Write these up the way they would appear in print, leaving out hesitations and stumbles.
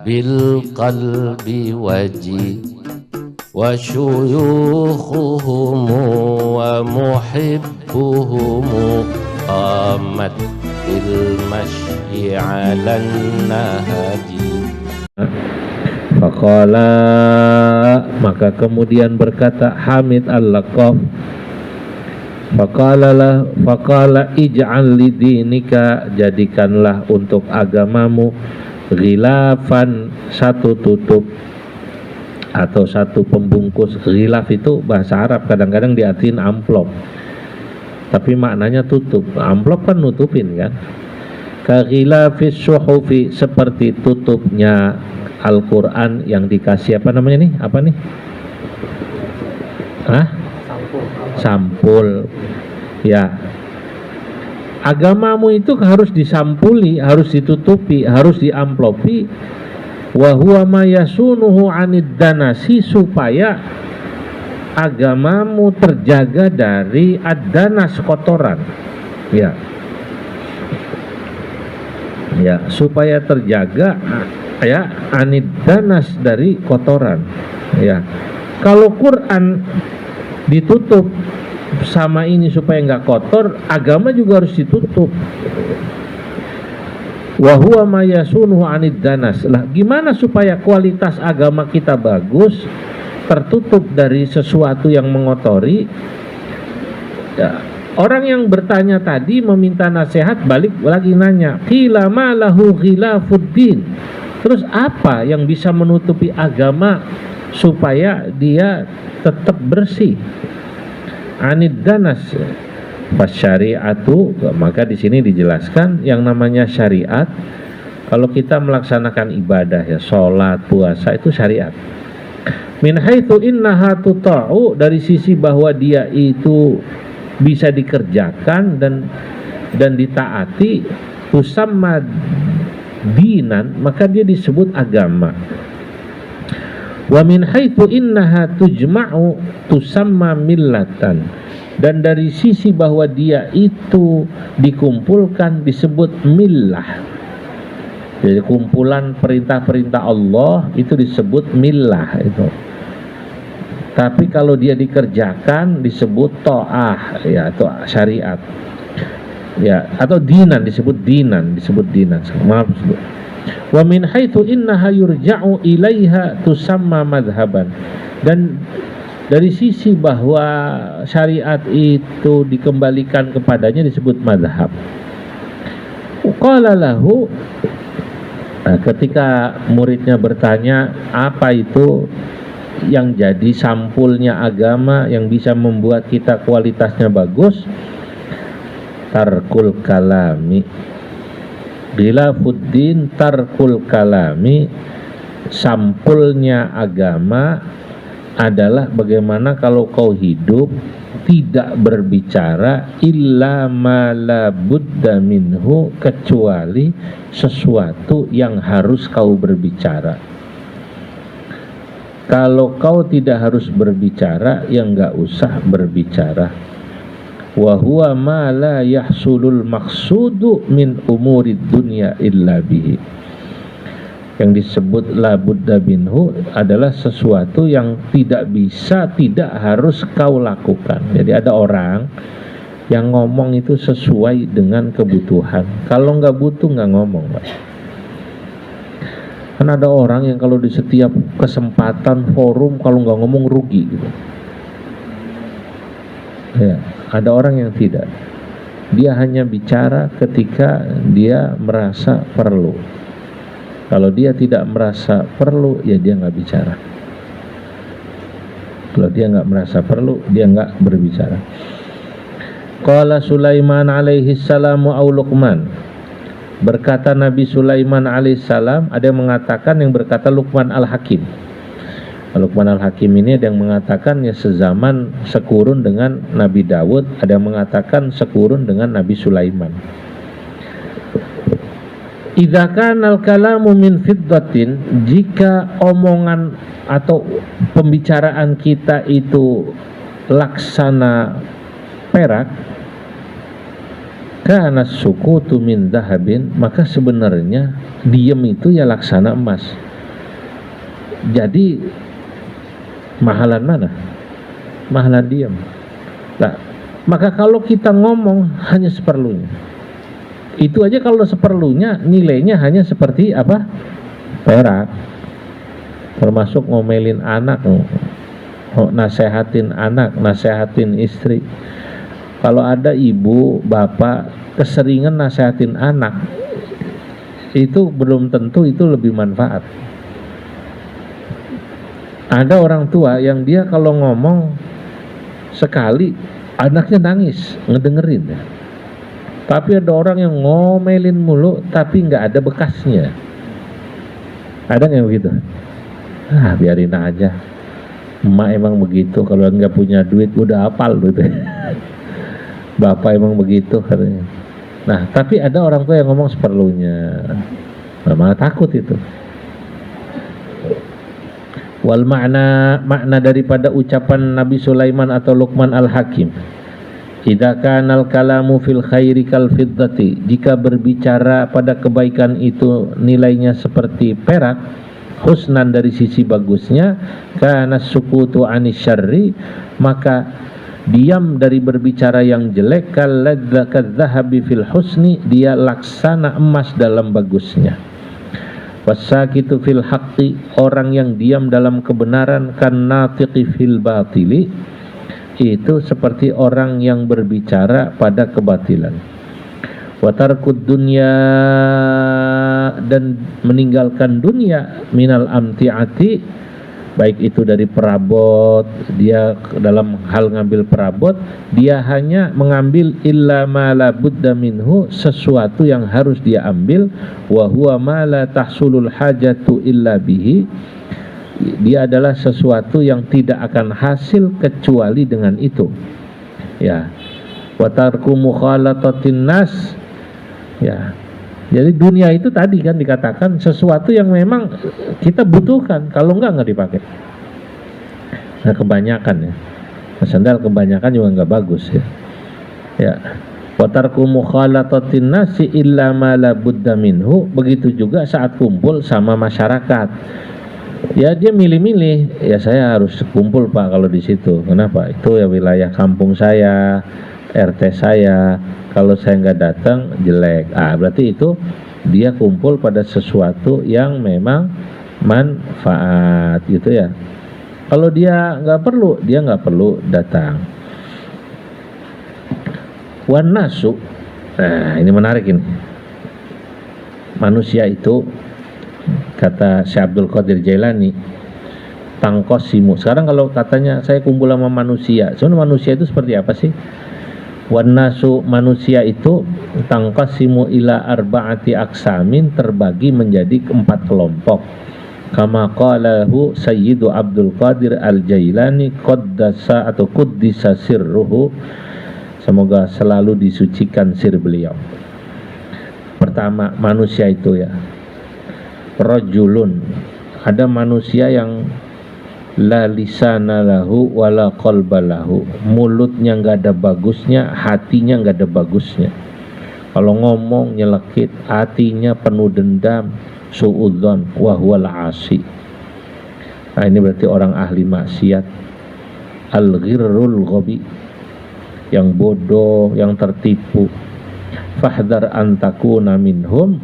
بالقلب وجي وشيوخهم ومحبهم قامت بالمشي على النهج. Faqala, maka kemudian berkata Hamid al-Laqaf, faqala ij'al lidinika, jadikanlah untuk agamamu ghilafan, satu tutup atau satu pembungkus. Ghilaf itu bahasa Arab, kadang-kadang diartiin amplop, tapi maknanya tutup. Amplop kan nutupin kan. Ka ghilafis suhufi, seperti tutupnya Al-Quran yang dikasih apa namanya nih? Apa nih? Sampul. Ya. Agamamu itu harus disampuli, harus ditutupi, harus diamplopi. Wa huwa ma yasunuhu 'anid danasi, supaya agamamu terjaga dari ad-danas, kotoran. Ya. Ya, supaya terjaga ya anid danas, dari kotoran. Ya, kalau Quran ditutup sama ini supaya nggak kotor, agama juga harus ditutup. Wa huwa ma yasunuhu anid danas. Lah, gimana supaya kualitas agama kita bagus, tertutup dari sesuatu yang mengotori? Ya, orang yang bertanya tadi meminta nasihat, balik lagi nanya, qila ma lahu ghilafuddin. Terus apa yang bisa menutupi agama supaya dia tetap bersih? Anid danas syariatu, maka di sini dijelaskan yang namanya syariat. Kalau kita melaksanakan ibadah ya, sholat, puasa, itu syariat. Min haitsu innaha tuta'u, dari sisi bahwa dia itu bisa dikerjakan dan ditaati, tusamma dinan, maka dia disebut agama. Wa min haitsu innaha tujma'u tusamma millatan, dan dari sisi bahwa dia itu dikumpulkan disebut millah. Jadi kumpulan perintah-perintah Allah itu disebut millah itu. Tapi kalau dia dikerjakan disebut ta'ah, ya, atau syariat. Ya, atau dinan, disebut dinan. Maaf, disebut. Wa min haitsu innaha yurja'u ilaiha tusamma madhhaban, dan dari sisi bahwa syariat itu dikembalikan kepadanya disebut madhab. Qala lahu, nah, ketika muridnya bertanya apa itu yang jadi sampulnya agama yang bisa membuat kita kualitasnya bagus, tarkul kalami, ghilafuddin tarkul kalami, sampulnya agama adalah bagaimana kalau kau hidup tidak berbicara illa ma la budda minhu, kecuali sesuatu yang harus kau berbicara. Kalau kau tidak harus berbicara, ya enggak usah berbicara. Wa huwa ma la yahsulul maqsudu min umurid dunya illa bihi. Yang disebut la budda minhu adalah sesuatu yang tidak bisa, tidak harus kau lakukan. Jadi ada orang yang ngomong itu sesuai dengan kebutuhan. Kalau enggak butuh, enggak ngomong, Pak. Kan ada orang yang kalau di setiap kesempatan forum kalau nggak ngomong rugi gitu. Ya, ada orang yang tidak. Dia hanya bicara ketika dia merasa perlu. Kalau dia tidak merasa perlu, ya dia nggak bicara. Kalau dia nggak merasa perlu, dia nggak berbicara. Qala Sulaiman alaihi salamu au Luqman. Berkata Nabi Sulaiman alaihissalam, ada yang mengatakan, yang berkata Luqman al-Hakim. Luqman al-Hakim ini ada yang mengatakan ya sezaman sekurun dengan Nabi Dawud, ada yang mengatakan sekurun dengan Nabi Sulaiman. Idza kana al-kalamu min fiddatin, jika omongan atau pembicaraan kita itu laksana perak, Kana sukutu min dahabin, maka sebenarnya diam itu ya laksana emas. Jadi mahalan mana? Mahalan diam. Nah, maka kalau kita ngomong hanya seperlunya, itu aja kalau seperlunya nilainya hanya seperti apa? Perak. Termasuk ngomelin anak, nasehatin anak, nasehatin istri. Kalau ada ibu, bapak keseringan nasehatin anak, itu belum tentu itu lebih manfaat. Ada orang tua yang dia kalau ngomong sekali anaknya nangis ngedengerin. Tapi ada orang yang ngomelin mulu tapi nggak ada bekasnya. Ada nggak begitu? Biarin aja. Emak emang begitu, kalau nggak punya duit udah hafal gitu. Bapak emang begitu katanya. Nah, tapi ada orang tua yang ngomong seperlunya. Malah takut itu. Wal makna daripada ucapan Nabi Sulaiman atau Luqman Al-Hakim. Idza kanal kalamu fil khairi kal fiddati, jika berbicara pada kebaikan itu nilainya seperti perak, husnan dari sisi bagusnya, kana sukutu anis syarri, maka diam dari berbicara yang jelek, kadzahabi fil husni, dia laksana emas dalam bagusnya. Wasakitu fil haqqi, orang yang diam dalam kebenaran, kan natiqi fil batili, itu seperti orang yang berbicara pada kebatilan. Watarkud dunya, dan meninggalkan dunia, minal amtiati, baik itu dari perabot, dia dalam hal ngambil perabot, dia hanya mengambil illa ma la budda minhu, sesuatu yang harus dia ambil, wa huwa ma la tahsulul hajatu illa bihi, dia adalah sesuatu yang tidak akan hasil kecuali dengan itu. Ya. Wa tarku mukhalatatin nas. Ya. Jadi dunia itu tadi kan dikatakan sesuatu yang memang kita butuhkan, kalau enggak dipakai. Nah, kebanyakan ya. Sandal kebanyakan juga enggak bagus ya. Ya. Wa tarku mukhalatatin nasi illa ma la budda minhu, begitu juga saat kumpul sama masyarakat. Ya dia milih-milih, ya saya harus kumpul Pak kalau di situ. Kenapa? Itu ya wilayah kampung saya, RT saya. Kalau saya nggak datang jelek. Berarti itu dia kumpul pada sesuatu yang memang manfaat gitu ya. Kalau dia nggak perlu datang. Wan nasu, nah ini menarik ini. Manusia itu, kata Syekh Abdul Qadir Jailani, tangkosimu. Sekarang kalau katanya saya kumpul sama manusia, sebenarnya manusia itu seperti apa sih? Wan nasu, manusia itu tangkosimu ila arba'ati aksamin, terbagi menjadi 4 kelompok. Kama qalahu Sayyidu Abdul Qadir Al-Jailani qaddasa atau quddisa sirruhu, semoga selalu disucikan sir beliau. Pertama, manusia itu ya, rajulun, ada manusia yang la lisana lahu wala qalba lahu, mulutnya nggak ada bagusnya, hatinya nggak ada bagusnya. Kalau ngomong nyelekit, hatinya penuh dendam, suudzon wa huwal asi. Nah, ini berarti orang ahli maksiat. Al-ghirrul ghabi, yang bodoh, yang tertipu. Fahdar antakuna minhum,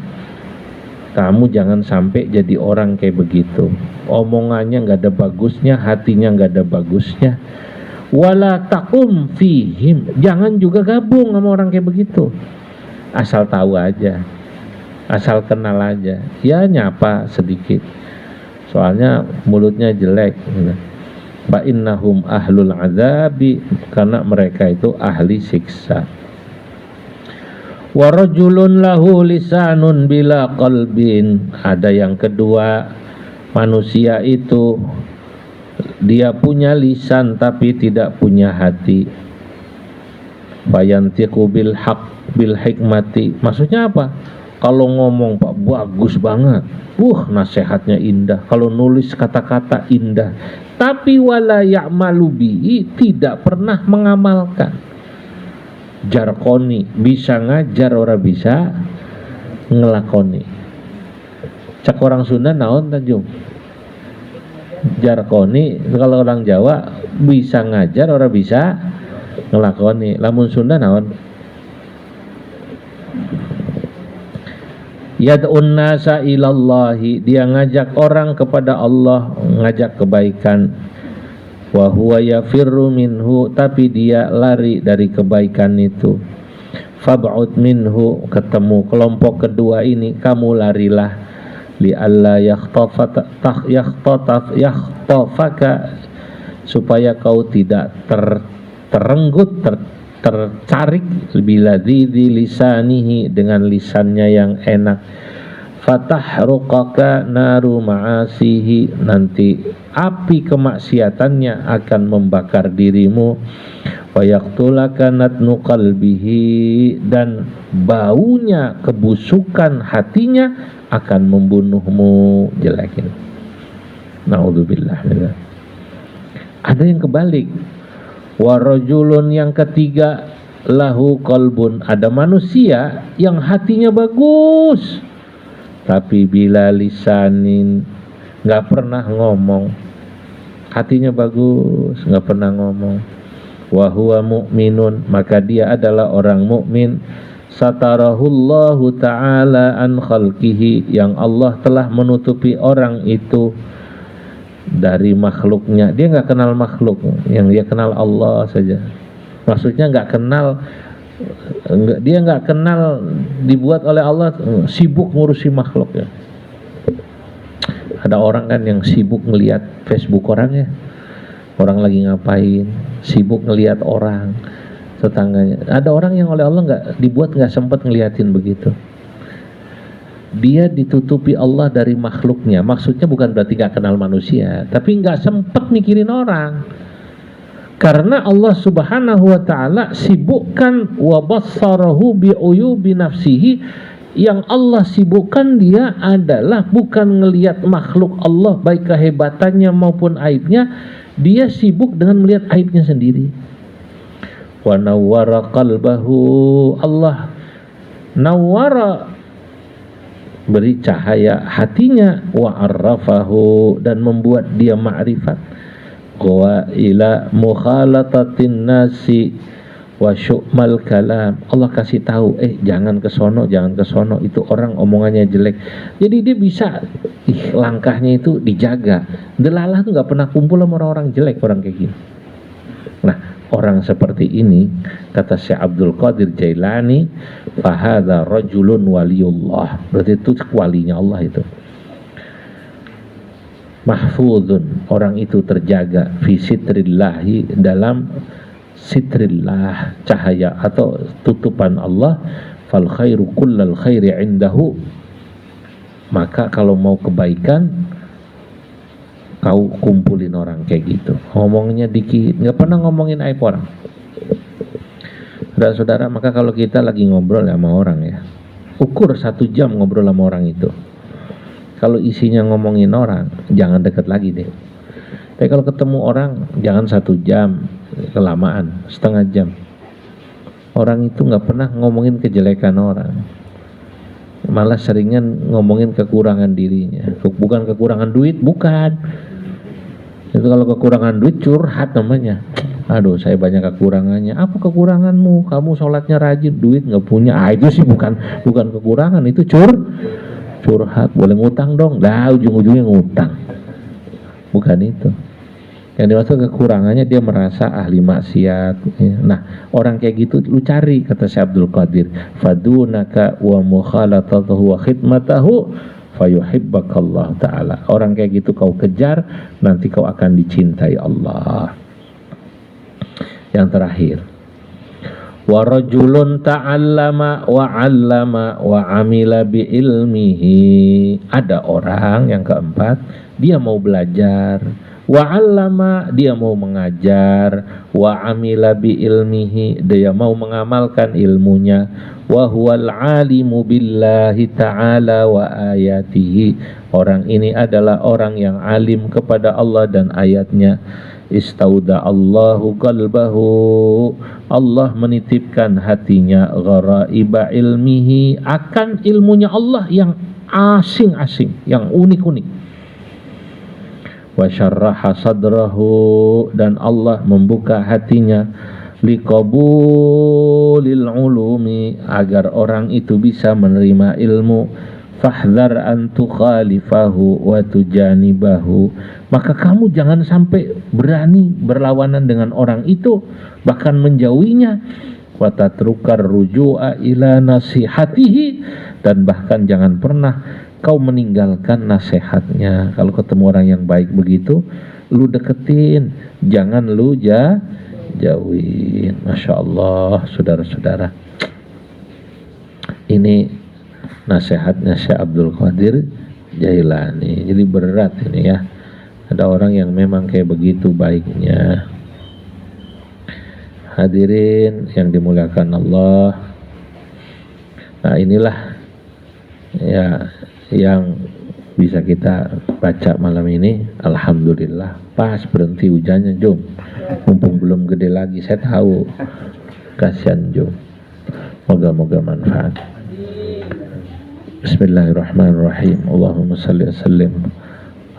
kamu jangan sampai jadi orang kayak begitu. Omongannya nggak ada bagusnya, hatinya nggak ada bagusnya. Wala taqum fihim, jangan juga gabung sama orang kayak begitu. Asal tahu aja, asal kenal aja, ya nyapa sedikit. Soalnya mulutnya jelek. Fa innahum ahlul azabi, karena mereka itu ahli siksa. Wa rajulun lahu lisanun bila qalbin, ada yang kedua, manusia itu dia punya lisan tapi tidak punya hati. Fayantiqu bil haqq bil hikmati, maksudnya apa? Kalau ngomong Pak bagus banget, nasihatnya indah, kalau nulis kata-kata indah, tapi wala ya'malu bihi, tidak pernah mengamalkan. jarkoni, bisa ngajar ora bisa ngelakoni. Cak orang Sunda naon Tanjung? Jarkoni. Kalau orang Jawa bisa ngajar ora bisa ngelakoni. Lamun Sunda naon? Yad'un nasa ilallahi, dia ngajak orang kepada Allah, ngajak kebaikan. Wa huwa yafirru minhu, tapi dia lari dari kebaikan itu. Fab'ud minhu, ketemu kelompok kedua ini, kamu larilah. Li alla yakhtafaka, supaya kau tidak terenggut, tercarik biladzi lisanihi, dengan lisannya yang enak. Fatahruqaka naru ma'asihi, nanti api kemaksiatannya akan membakar dirimu. Wa yaqtulaka natnu qalbihi, dan baunya kebusukan hatinya akan membunuhmu. Jelekin. Naudzubillah. Ada yang kebalik. Warajulun, yang ketiga, lahu qalbun, ada manusia yang hatinya bagus tapi bila lisanin, nggak pernah ngomong. Hatinya bagus, nggak pernah ngomong. Wa huwa mu'minun, maka dia adalah orang mukmin. Satarahullahu ta'ala an khalqihi, yang Allah telah menutupi orang itu dari makhluknya. Dia nggak kenal makhluk, yang dia kenal Allah saja. Maksudnya nggak kenal, dia nggak kenal dibuat oleh Allah, sibuk ngurusi makhluk ya. Ada orang kan yang sibuk ngelihat Facebook orang ya, orang lagi ngapain, sibuk ngelihat orang tetangganya. Ada orang yang oleh Allah nggak dibuat, nggak sempat ngeliatin begitu. Dia ditutupi Allah dari makhluknya. Maksudnya bukan berarti gak kenal manusia, tapi gak sempat mikirin orang. Karena Allah subhanahu wa ta'ala sibukkan wa bassarahu bi'uyubi nafsihi. Yang Allah sibukkan dia adalah bukan ngelihat makhluk Allah, baik kehebatannya maupun aibnya. Dia sibuk dengan melihat aibnya sendiri. Wa nawwara qalbahu, Allah nawwara, beri cahaya hatinya. Wa arrafahu, dan membuat dia ma'rifat. Wa ila mukhalatatin nasi wa syu'mal kalam, Allah kasih tahu, jangan ke sono, jangan ke sono, itu orang omongannya jelek. Jadi dia bisa, langkahnya itu dijaga. Delalah tuh gak pernah kumpul sama orang-orang jelek, orang kayak gini. Nah, orang seperti ini, kata Syekh Abdul Qadir Jailani, fahadha rajulun waliyullah, berarti itu walinya Allah itu. Mahfudun, orang itu terjaga, fi sitrillahi, dalam sitrillah, cahaya atau tutupan Allah. Fal khairu kullal khairi indahu, maka kalau mau kebaikan, kau kumpulin orang kayak gitu, ngomongnya dikit, nggak pernah ngomongin aib orang. Saudara-saudara, maka kalau kita lagi ngobrol sama orang ya, ukur 1 jam ngobrol sama orang itu. Kalau isinya ngomongin orang, jangan deket lagi deh. Tapi kalau ketemu orang, jangan 1 jam, kelamaan, setengah jam. Orang itu nggak pernah ngomongin kejelekan orang, malah seringnya ngomongin kekurangan dirinya. Bukan kekurangan duit, bukan. Itu kalau kekurangan duit curhat namanya. Aduh, saya banyak kekurangannya. Apa kekuranganmu? Kamu sholatnya rajin, duit nggak punya. Itu sih bukan kekurangan, itu curhat. Boleh ngutang dong, ujung-ujungnya ngutang. Bukan itu. Yang dimaksud kekurangannya, dia merasa ahli maksiat ya. Nah, orang kayak gitu lu cari, kata Syekh Abdul Qadir, fadunaka wa mukhalatatahu wa khidmatahu fayuhibbakallah ta'ala. Orang kayak gitu kau kejar, nanti kau akan dicintai Allah. Yang terakhir, wa rajulun ta'allama wa 'allama wa 'amila bi ilmihi. Ada orang yang keempat, dia mau belajar, Wa 'allama, dia mau mengajar, wa 'amila bi ilmihi, dia mau mengamalkan ilmunya, wa huwal 'alimu billahi ta'ala wa ayatihi, orang ini adalah orang yang alim kepada Allah dan ayatnya. Istauda Allahu qalbahu, Allah menitipkan hatinya, gharaiba ilmihi, akan ilmunya Allah yang asing-asing, yang unik-unik. Wa syarraha sadrahu, dan Allah membuka hatinya, liqabulil ulumi, agar orang itu bisa menerima ilmu. Fahdhar an tukhalifahu wa tujanibahu, maka kamu jangan sampai berani berlawanan dengan orang itu, bahkan menjauhinya. Wa tatrukar ruju'a ila nasihatihi, dan bahkan jangan pernah kau meninggalkan nasihatnya. Kalau ketemu orang yang baik begitu, lu deketin, jangan lu jauhin. Masya Allah, saudara-saudara, ini nasihatnya Syekh Abdul Qadir Jailani. Jadi berat ini ya, ada orang yang memang kayak begitu baiknya. Hadirin yang dimuliakan Allah, nah inilah ya yang bisa kita baca malam ini. Alhamdulillah, pas berhenti hujannya Jum, mumpung belum gede lagi. Saya tahu kasihan Jum, moga-moga manfaat. Bismillahirrahmanirrahim. Allahumma salli wa sallim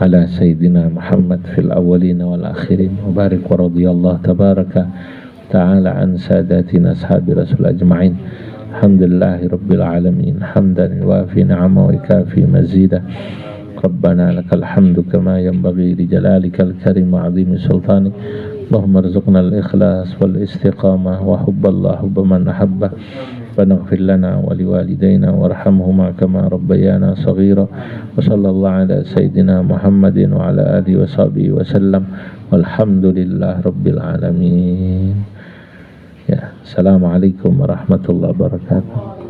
ala sayyidina Muhammad fil awwalin wal akhirin, wa barik wa radiyallahu tabaraka ta'ala an sadatina ashabi rasul ajma'in. Alhamdulillahi rabbil alamin, hamdan wafi ni'ama wa ikafi mazida. Rabbana lakal hamdu kama yanbaghi li jalalikal karim wa 'azimi sultanik. Allahumma arzuqna al-ikhlas wal istiqamah wa hubballah hubba man ahabba. فنغفر لنا ولوالدينا وارحمهما كما ربيانا صغيرا. وصلى الله على سيدنا محمد وعلى آله وصحبه وسلم والحمد لله رب العالمين. Ya, assalamualaikum warahmatullahi wabarakatuh.